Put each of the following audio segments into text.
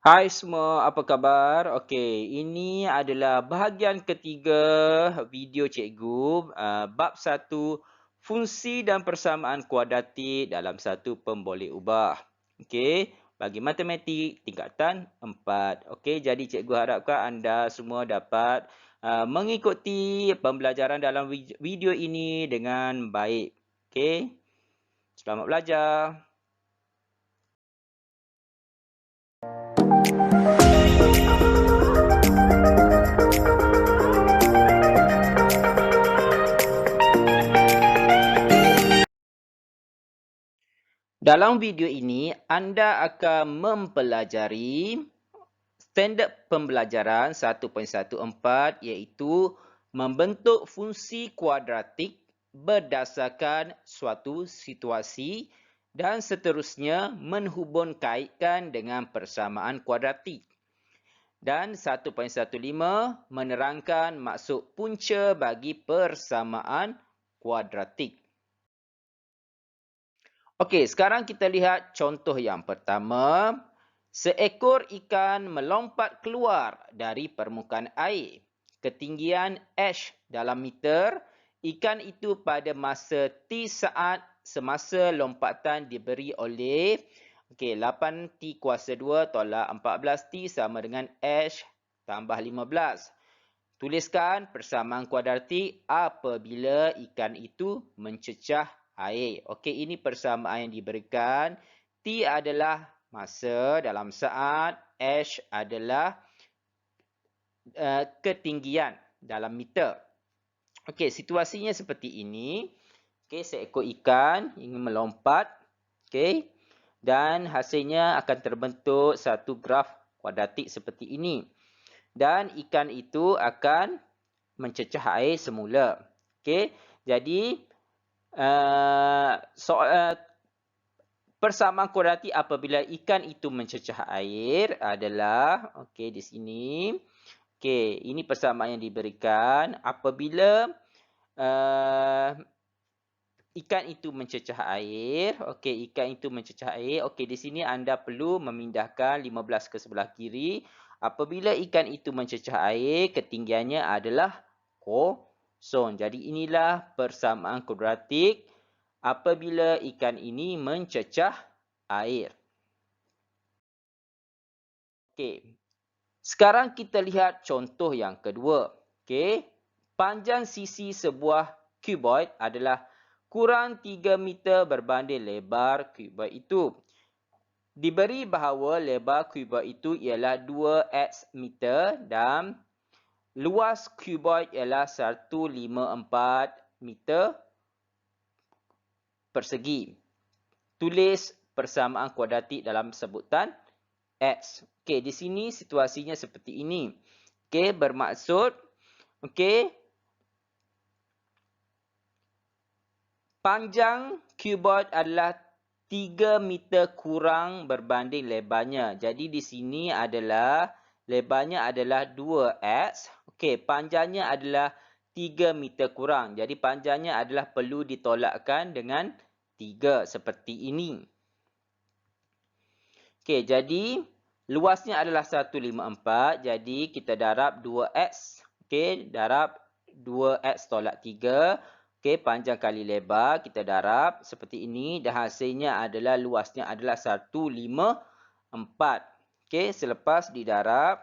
Hai semua, apa khabar? Okey, ini adalah bahagian ketiga video cikgu bab 1 fungsi dan persamaan kuadratik dalam satu pemboleh ubah. Okey, bagi matematik tingkatan 4. Okey, jadi cikgu harapkan anda semua dapat mengikuti pembelajaran dalam video ini dengan baik. Okey, selamat belajar. Dalam video ini, anda akan mempelajari standard pembelajaran 1.14 iaitu membentuk fungsi kuadratik berdasarkan suatu situasi dan seterusnya menghubung kaitkan dengan persamaan kuadratik. Dan 1.15 menerangkan maksud punca bagi persamaan kuadratik. Okey, sekarang kita lihat contoh yang pertama. Seekor ikan melompat keluar dari permukaan air. Ketinggian h dalam meter. Ikan itu pada masa t saat semasa lompatan diberi oleh 8t kuasa 2 tolak 14t sama dengan h tambah 15. Tuliskan persamaan kuadratik apabila ikan itu mencecah air. Okey, ini persamaan yang diberikan. T adalah masa dalam saat, H adalah ketinggian dalam meter. Okey, situasinya seperti ini. Okey, seekor ikan ingin melompat. Okey, dan hasilnya akan terbentuk satu graf kuadratik seperti ini. Dan ikan itu akan mencecah air semula. Okey, jadi persamaan kuadratik apabila ikan itu mencecah air adalah di sini. Ini persamaan yang diberikan apabila ikan itu mencecah air. Ikan itu mencecah air. Di sini anda perlu memindahkan 15 ke sebelah kiri. Apabila ikan itu mencecah air, ketinggiannya adalah kosong. Jadi inilah persamaan kuadratik apabila ikan ini mencecah air. Sekarang kita lihat contoh yang kedua. Panjang sisi sebuah cuboid adalah kurang 3 meter berbanding lebar cuboid itu. Diberi bahawa lebar cuboid itu ialah 2x meter dan luas cuboid ialah 154 meter persegi. Tulis persamaan kuadratik dalam sebutan x. Di sini situasinya seperti ini. Bermaksud panjang cuboid adalah 3 meter kurang berbanding lebarnya. Jadi di sini adalah lebarnya adalah 2x. Panjangnya adalah 3 meter kurang. Jadi panjangnya adalah perlu ditolakkan dengan 3 seperti ini. Jadi luasnya adalah 154. Jadi kita darab 2x. Darab 2x tolak 3. Panjang kali lebar kita darab seperti ini dan hasilnya adalah luasnya adalah 154. Selepas didarab,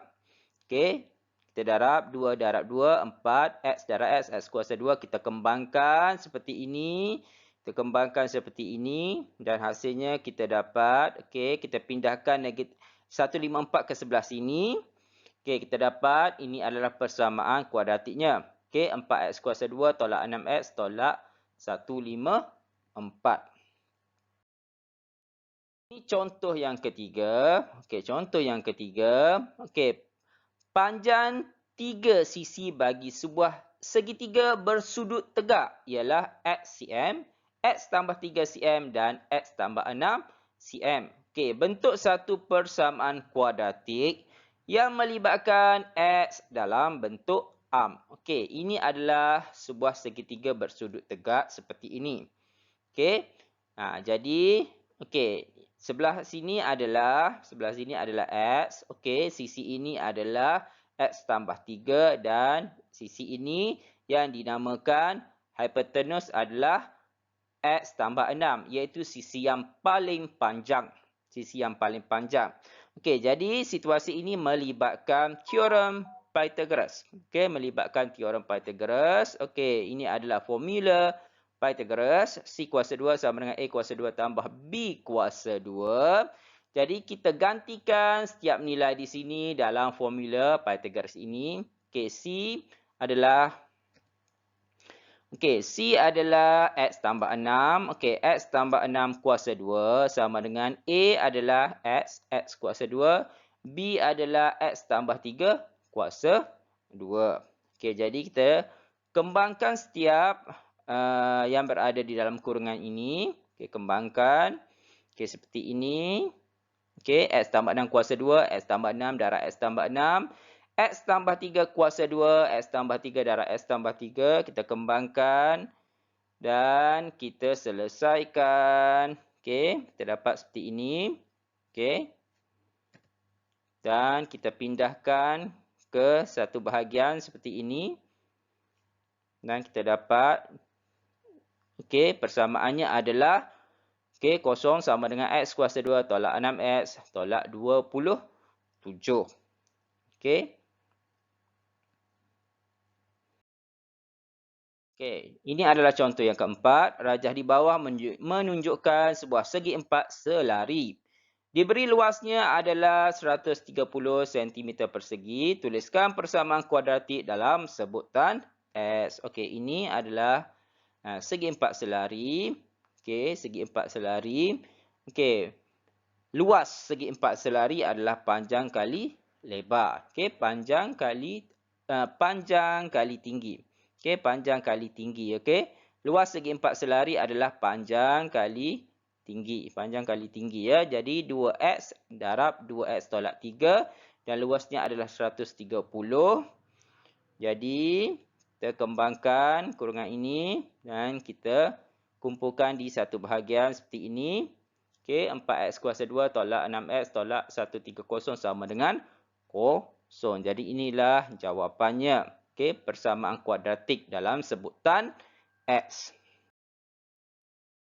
kita darab 2 darab 2 4 x darab x kuasa 2 kita kembangkan seperti ini. Kita kembangkan seperti ini dan hasilnya kita dapat kita pindahkan negatif 154 ke sebelah sini. Kita dapat ini adalah persamaan kuadratiknya. 4x kuasa 2 tolak 6x tolak 154. Ini contoh yang ketiga. Contoh yang ketiga. Panjang 3 sisi bagi sebuah segitiga bersudut tegak ialah x cm, x tambah 3 cm dan x tambah 6 cm. Bentuk satu persamaan kuadratik yang melibatkan x dalam bentuk arm. Ini adalah sebuah segitiga bersudut tegak seperti ini. Jadi, sebelah sini adalah X. Okey, sisi ini adalah X tambah 3 dan sisi ini yang dinamakan hipotenus adalah X tambah 6, iaitu sisi yang paling panjang. Okey, jadi situasi ini melibatkan teorem Pythagoras. Okey, Okey, ini adalah formula Pythagoras. C kuasa 2 sama dengan A kuasa 2 tambah B kuasa 2. Jadi kita gantikan setiap nilai di sini dalam formula Pythagoras ini. Okey, C adalah X tambah 6. Okey, X tambah 6 kuasa 2 sama dengan A adalah X kuasa 2. B adalah X tambah 3 kuasa 2. Okey, jadi kita kembangkan setiap yang berada di dalam kurungan ini. Okey, kembangkan. Okey, seperti ini. Okey, X tambah 6 kuasa 2, X tambah 6 darab X tambah 6. X tambah 3 kuasa 2, X tambah 3 darab X tambah 3. Kita kembangkan dan kita selesaikan. Okey, kita dapat seperti ini. Okey. Dan kita pindahkan ke satu bahagian seperti ini. Dan kita dapat, okey, persamaannya adalah, okey, 0 sama dengan X kuasa 2 tolak 6X tolak 27. Okey. Okey, ini adalah contoh yang keempat. Rajah di bawah menunjukkan sebuah segi empat selari. Diberi luasnya adalah 130 cm persegi. Tuliskan persamaan kuadratik dalam sebutan S. Okey, ini adalah segi empat selari. Okey, segi empat selari. Okey, luas segi empat selari adalah panjang kali lebar. Okey, panjang kali tinggi. Okey, panjang kali tinggi. Okey, luas segi empat selari adalah panjang kali tinggi. Panjang kali tinggi ya. Jadi 2x darab 2x tolak 3 dan luasnya adalah 130. Jadi kita kembangkan kurungan ini dan kita kumpulkan di satu bahagian seperti ini. Okey, 4x kuasa 2 tolak 6x tolak 130 sama dengan 0. Jadi inilah jawapannya. Okey, persamaan kuadratik dalam sebutan X.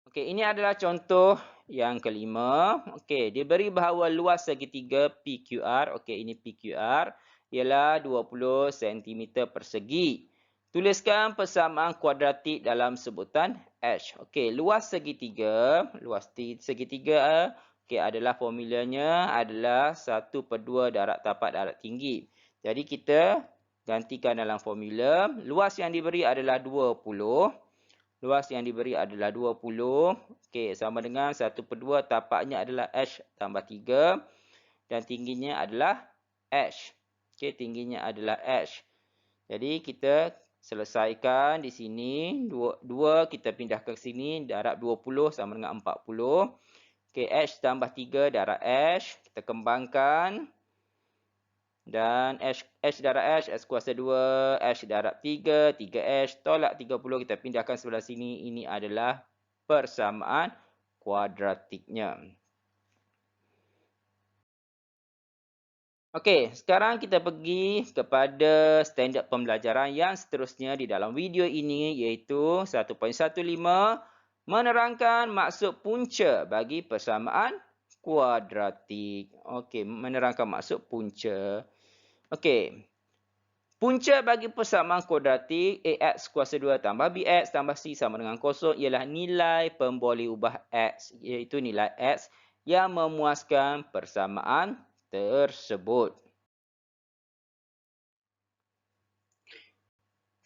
Okey, ini adalah contoh yang kelima. Okey, diberi bahawa luas segitiga PQR, okey, ini PQR, ialah 20 cm persegi. Tuliskan persamaan kuadratik dalam sebutan H. Okey, luas segitiga, okey, adalah formulanya adalah 1/2 darab tapak darab tinggi. Jadi kita gantikan dalam formula. Luas yang diberi adalah 20. Okey, sama dengan 1/2 tapaknya adalah H tambah 3. Dan tingginya adalah H. Okey, tingginya adalah H. Jadi kita selesaikan di sini. 2 kita pindahkan ke sini. Darab 20 sama dengan 40. Okey, H tambah 3 darab H. Kita kembangkan. Dan H darab H kuasa 2, H darab 3, 3H, tolak 30, kita pindahkan sebelah sini. Ini adalah persamaan kuadratiknya. Okey, sekarang kita pergi kepada standard pembelajaran yang seterusnya di dalam video ini, iaitu 1.15, menerangkan maksud punca bagi persamaan kuadratik. Okey, menerangkan maksud punca. Okey. Punca bagi persamaan kuadratik AX kuasa 2 tambah BX tambah C sama dengan 0 ialah nilai pemboleh ubah X, iaitu nilai X yang memuaskan persamaan tersebut.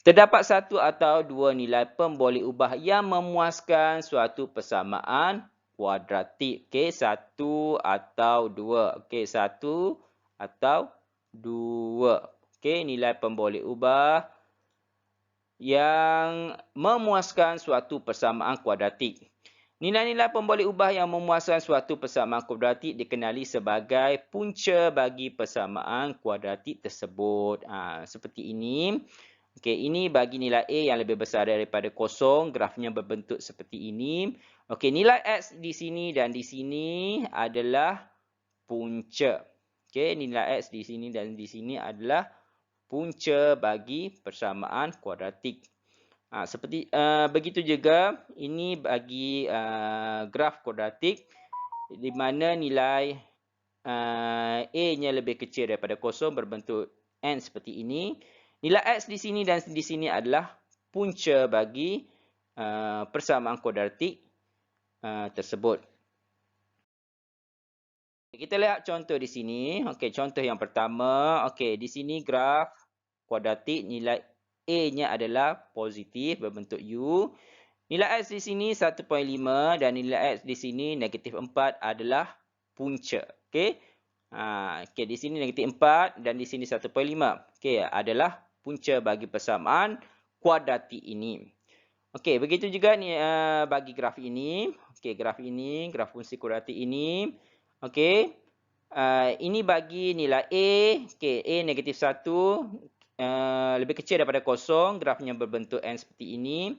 Terdapat satu atau dua nilai pemboleh ubah yang memuaskan suatu persamaan kuadratik. Okey, satu atau dua. Okey, satu atau dua. Okey, nilai pemboleh ubah yang memuaskan suatu persamaan kuadratik. Nilai-nilai pemboleh ubah yang memuaskan suatu persamaan kuadratik dikenali sebagai punca bagi persamaan kuadratik tersebut. Seperti ini. Okey, ini bagi nilai A yang lebih besar daripada kosong, grafnya berbentuk seperti ini. Okey, nilai X di sini dan di sini adalah punca. Okey, nilai X di sini dan di sini adalah punca bagi persamaan kuadratik. Seperti begitu juga ini bagi graf kuadratik di mana nilai A-nya lebih kecil daripada kosong berbentuk N seperti ini. Nilai X di sini dan di sini adalah punca bagi persamaan kuadratik tersebut. Kita lihat contoh di sini. Okey, contoh yang pertama. Okey, di sini graf kuadratik nilai A-nya adalah positif berbentuk U. Nilai X di sini 1.5 dan nilai X di sini negatif 4 adalah punca. Okey. Okey, di sini negatif 4 dan di sini 1.5. Okey, adalah punca bagi persamaan kuadratik ini. Okey, begitu juga ni bagi graf ini. Okey, graf fungsi kuadratik ini. Okey. Ini bagi nilai A. Okey, A negatif 1 lebih kecil daripada kosong, grafnya berbentuk N seperti ini.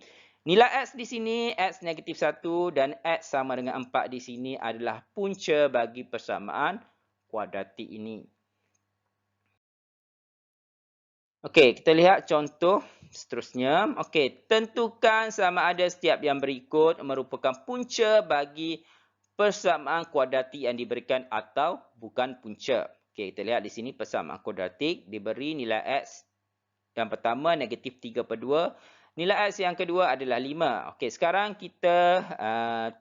Nilai X di sini, X negatif 1 dan X sama dengan 4 di sini adalah punca bagi persamaan kuadratik ini. Okey, kita lihat contoh seterusnya. Okey, tentukan sama ada setiap yang berikut merupakan punca bagi persamaan kuadratik yang diberikan atau bukan punca. Okey, kita lihat di sini persamaan kuadratik diberi nilai X yang pertama negatif 3/2. Nilai X yang kedua adalah 5. Okey, sekarang kita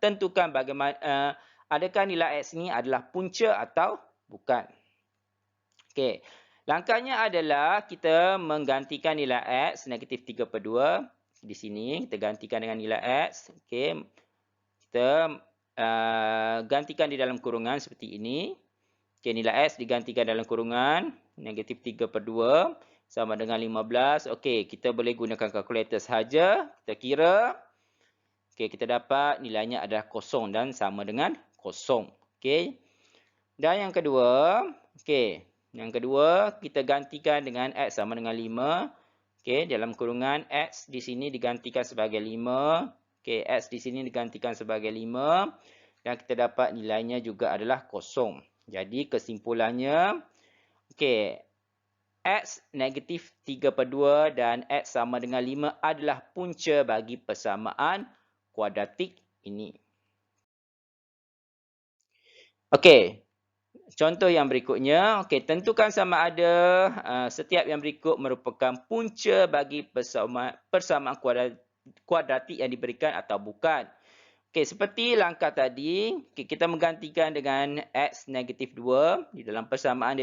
tentukan bagaimana adakah nilai X ini adalah punca atau bukan. Okey, langkahnya adalah kita menggantikan nilai X negatif 3/2 di sini. Kita gantikan dengan nilai X. Okey, kita gantikan di dalam kurungan seperti ini. Okey, nilai X digantikan dalam kurungan negatif 3/2 sama dengan 15. Okey, kita boleh gunakan kalkulator sahaja. Kita kira. Okey, kita dapat nilainya adalah kosong dan sama dengan kosong. Okey. Dan yang kedua, okey, yang kedua kita gantikan dengan X sama dengan 5. Okey, dalam kurungan X di sini digantikan sebagai 5. Okey, X di sini digantikan sebagai 5 dan kita dapat nilainya juga adalah kosong. Jadi kesimpulannya, okey, X negatif 3/2 dan X sama dengan 5 adalah punca bagi persamaan kuadratik ini. Okey, contoh yang berikutnya. Okey, tentukan sama ada setiap yang berikut merupakan punca bagi persamaan kuadratik yang diberikan atau bukan. Okey, seperti langkah tadi, kita menggantikan dengan X negatif 2 di dalam persamaan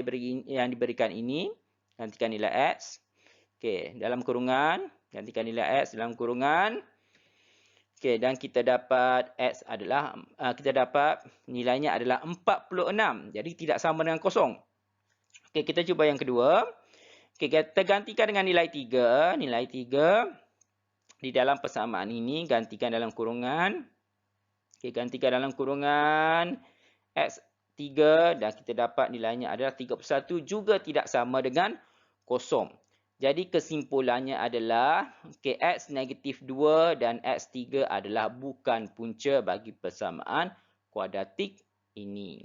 yang diberikan ini. Gantikan nilai X. Okey, dalam kurungan. Gantikan nilai X dalam kurungan. Okey, dan kita dapat X adalah, kita dapat nilainya adalah 46. Jadi tidak sama dengan kosong. Okey, kita cuba yang kedua. Okey, kita gantikan dengan nilai 3. Nilai 3 di dalam persamaan ini. Gantikan dalam kurungan. Okey, gantikan dalam kurungan X3 dan kita dapat nilainya adalah 31 juga tidak sama dengan kosong. Jadi kesimpulannya adalah okay, X negatif 2 dan X3 adalah bukan punca bagi persamaan kuadratik ini.